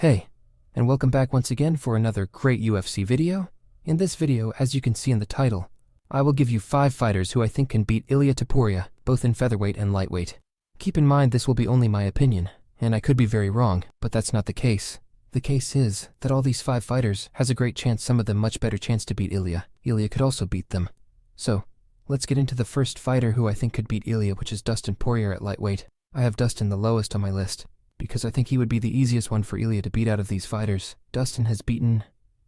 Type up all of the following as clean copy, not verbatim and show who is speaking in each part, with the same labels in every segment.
Speaker 1: Hey, and welcome back once again for another great UFC video. In this video, as you can see in the title, I will give you 5 fighters who I think can beat Ilia Topuria, both in featherweight and lightweight. Keep in mind this will be only my opinion, and I could be very wrong, but that's not the case. The case is that all these 5 fighters has a great chance, some of them much better chance to beat Ilia. Ilia could also beat them. So, let's get into the first fighter who I think could beat Ilia, which is Dustin Poirier at lightweight. I have Dustin the lowest on my list, because I think he would be the easiest one for Ilia to beat out of these fighters. Dustin has beaten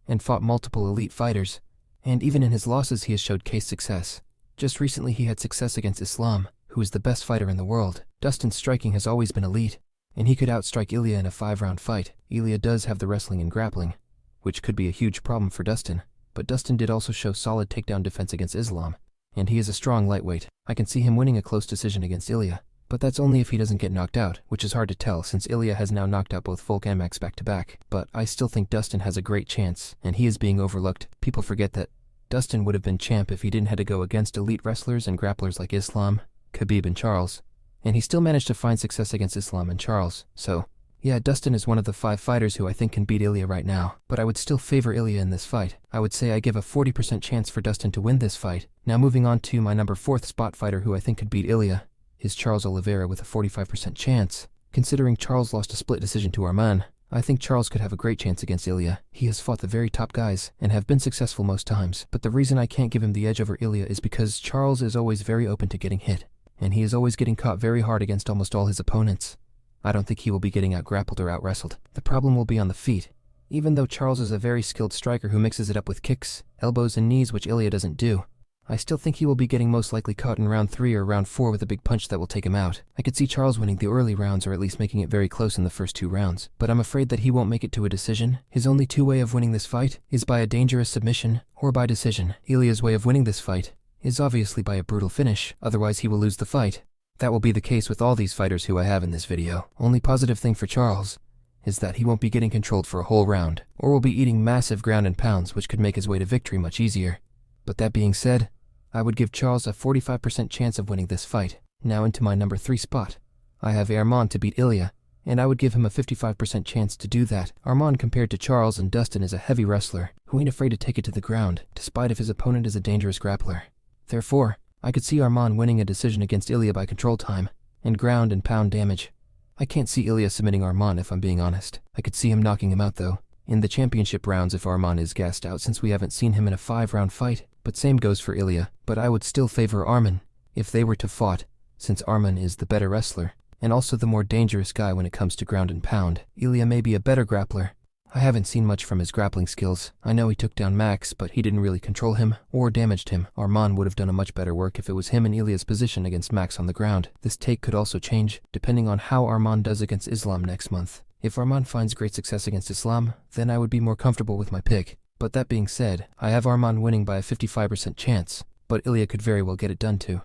Speaker 1: and fought multiple elite fighters, and even in his losses he has showed case success. Just recently he had success against Islam, who is the best fighter in the world. Dustin's striking has always been elite, and he could outstrike Ilia in a 5-round fight. Ilia does have the wrestling and grappling, which could be a huge problem for Dustin, but Dustin did also show solid takedown defense against Islam, and he is a strong lightweight. I can see him winning a close decision against Ilia. But that's only if he doesn't get knocked out, which is hard to tell since Ilia has now knocked out both Volk and Max back-to-back. But I still think Dustin has a great chance, and he is being overlooked. People forget that Dustin would have been champ if he didn't have to go against elite wrestlers and grapplers like Islam, Khabib, and Charles. And he still managed to find success against Islam and Charles. So, yeah, Dustin is one of the 5 fighters who I think can beat Ilia right now. But I would still favor Ilia in this fight. I would say I give a 40% chance for Dustin to win this fight. Now moving on to my number 4th spot fighter who I think could beat Ilia is Charles Oliveira with a 45% chance. Considering Charles lost a split decision to Arman, I think Charles could have a great chance against Ilia. He has fought the very top guys and have been successful most times, but the reason I can't give him the edge over Ilia is because Charles is always very open to getting hit, and he is always getting caught very hard against almost all his opponents. I don't think he will be getting out-grappled or out-wrestled. The problem will be on the feet. Even though Charles is a very skilled striker who mixes it up with kicks, elbows, and knees, which Ilia doesn't do, I still think he will be getting most likely caught in round 3 or round 4 with a big punch that will take him out. I could see Charles winning the early rounds or at least making it very close in the first 2 rounds, but I'm afraid that he won't make it to a decision. His only 2 way of winning this fight is by a dangerous submission or by decision. Ilia's way of winning this fight is obviously by a brutal finish, otherwise he will lose the fight. That will be the case with all these fighters who I have in this video. Only positive thing for Charles is that he won't be getting controlled for a whole round, or will be eating massive ground and pounds, which could make his way to victory much easier. But that being said, I would give Charles a 45% chance of winning this fight. Now into my number 3 spot. I have Arman to beat Ilia, and I would give him a 55% chance to do that. Arman compared to Charles and Dustin is a heavy wrestler who ain't afraid to take it to the ground, despite if his opponent is a dangerous grappler. Therefore, I could see Arman winning a decision against Ilia by control time and ground and pound damage. I can't see Ilia submitting Arman if I'm being honest. I could see him knocking him out though, in the championship rounds if Arman is gassed out, since we haven't seen him in a 5-round fight. But same goes for Ilia. But I would still favor Arman if they were to fought, since Arman is the better wrestler, and also the more dangerous guy when it comes to ground and pound. Ilia may be a better grappler. I haven't seen much from his grappling skills. I know he took down Max, but he didn't really control him or damaged him. Arman would have done a much better work if it was him in Ilia's position against Max on the ground. This take could also change, depending on how Arman does against Islam next month. If Arman finds great success against Islam, then I would be more comfortable with my pick. But that being said, I have Arman winning by a 55% chance, but Ilia could very well get it done too.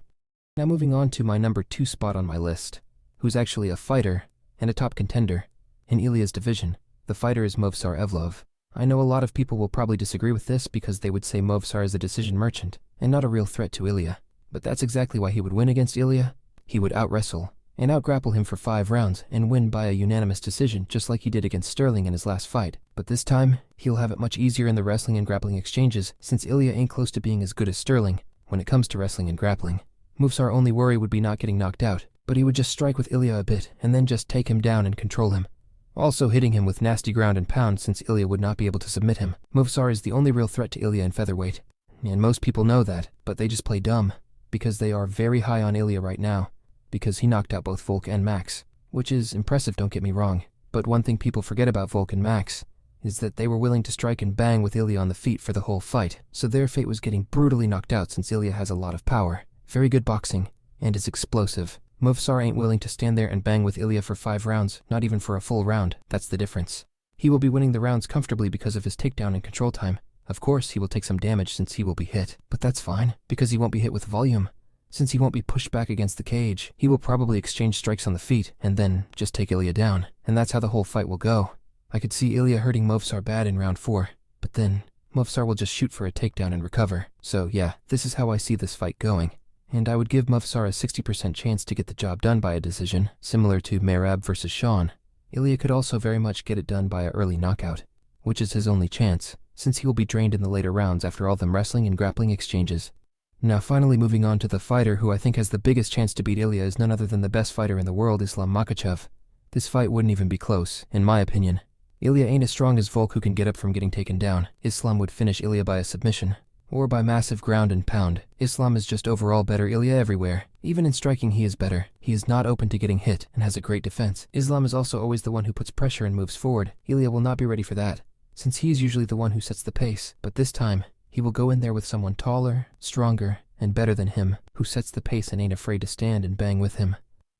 Speaker 1: Now moving on to my number 2 spot on my list, who's actually a fighter and a top contender in Ilia's division. The fighter is Movsar Evloev. I know a lot of people will probably disagree with this because they would say Movsar is a decision merchant and not a real threat to Ilia. But that's exactly why he would win against Ilia. He would out-wrestle and out-grapple him for 5 rounds and win by a unanimous decision, just like he did against Sterling in his last fight. But this time, he'll have it much easier in the wrestling and grappling exchanges, since Ilia ain't close to being as good as Sterling when it comes to wrestling and grappling. Movsar's only worry would be not getting knocked out, but he would just strike with Ilia a bit and then just take him down and control him, also hitting him with nasty ground and pound since Ilia would not be able to submit him. Movsar is the only real threat to Ilia in featherweight, and most people know that, but they just play dumb, because they are very high on Ilia right now, because he knocked out both Volk and Max, which is impressive, don't get me wrong. But one thing people forget about Volk and Max is that they were willing to strike and bang with Ilia on the feet for the whole fight, so their fate was getting brutally knocked out since Ilia has a lot of power, very good boxing, and is explosive. Movsar ain't willing to stand there and bang with Ilia for 5 rounds, not even for a full round. That's the difference. He will be winning the rounds comfortably because of his takedown and control time. Of course, he will take some damage since he will be hit, but that's fine, because he won't be hit with volume. Since he won't be pushed back against the cage, he will probably exchange strikes on the feet and then just take Ilia down, and that's how the whole fight will go. I could see Ilia hurting Movsar bad in round 4, but then Movsar will just shoot for a takedown and recover. So yeah, this is how I see this fight going. And I would give Movsar a 60% chance to get the job done by a decision, similar to Merab versus Sean. Ilia could also very much get it done by an early knockout, which is his only chance, since he will be drained in the later rounds after all them wrestling and grappling exchanges. Now finally moving on to the fighter who I think has the biggest chance to beat Ilia is none other than the best fighter in the world, Islam Makhachev. This fight wouldn't even be close, in my opinion. Ilia ain't as strong as Volk, who can get up from getting taken down. Islam would finish Ilia by a submission, or by massive ground and pound. Islam is just overall better. Ilia everywhere. Even in striking he is better. He is not open to getting hit and has a great defense. Islam is also always the one who puts pressure and moves forward. Ilia will not be ready for that, since he is usually the one who sets the pace. But this time, he will go in there with someone taller, stronger, and better than him, who sets the pace and ain't afraid to stand and bang with him.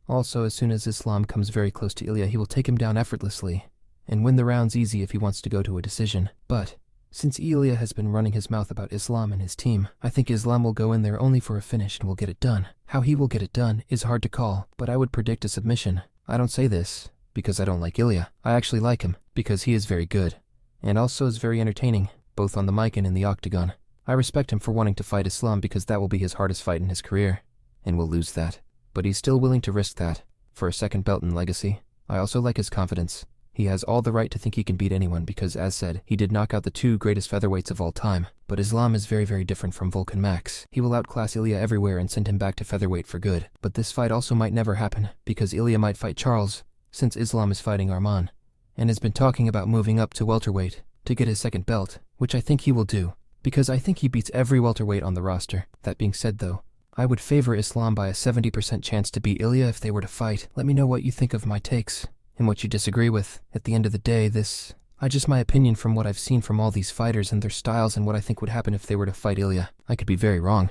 Speaker 1: Also, as soon as Islam comes very close to Ilia, he will take him down effortlessly and win the rounds easy if he wants to go to a decision. But since Ilia has been running his mouth about Islam and his team, I think Islam will go in there only for a finish and will get it done. How he will get it done is hard to call, but I would predict a submission. I don't say this because I don't like Ilia. I actually like him because he is very good, and also is very entertaining, both on the mic and in the octagon. I respect him for wanting to fight Islam because that will be his hardest fight in his career, and will lose that. But he's still willing to risk that for a second belt in legacy. I also like his confidence. He has all the right to think he can beat anyone because, as said, he did knock out the two greatest featherweights of all time. But Islam is very, very different from Volk and Max. He will outclass Ilia everywhere and send him back to featherweight for good. But this fight also might never happen, because Ilia might fight Charles, since Islam is fighting Arman, and has been talking about moving up to welterweight to get his second belt, which I think he will do, because I think he beats every welterweight on the roster. That being said though, I would favor Islam by a 70% chance to beat Ilia if they were to fight. Let me know what you think of my takes and what you disagree with. At the end of the day, this just my opinion from what I've seen from all these fighters and their styles and what I think would happen if they were to fight Ilia. I could be very wrong,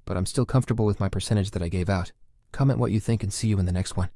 Speaker 1: but I'm still comfortable with my percentage that I gave out. Comment what you think and see you in the next one.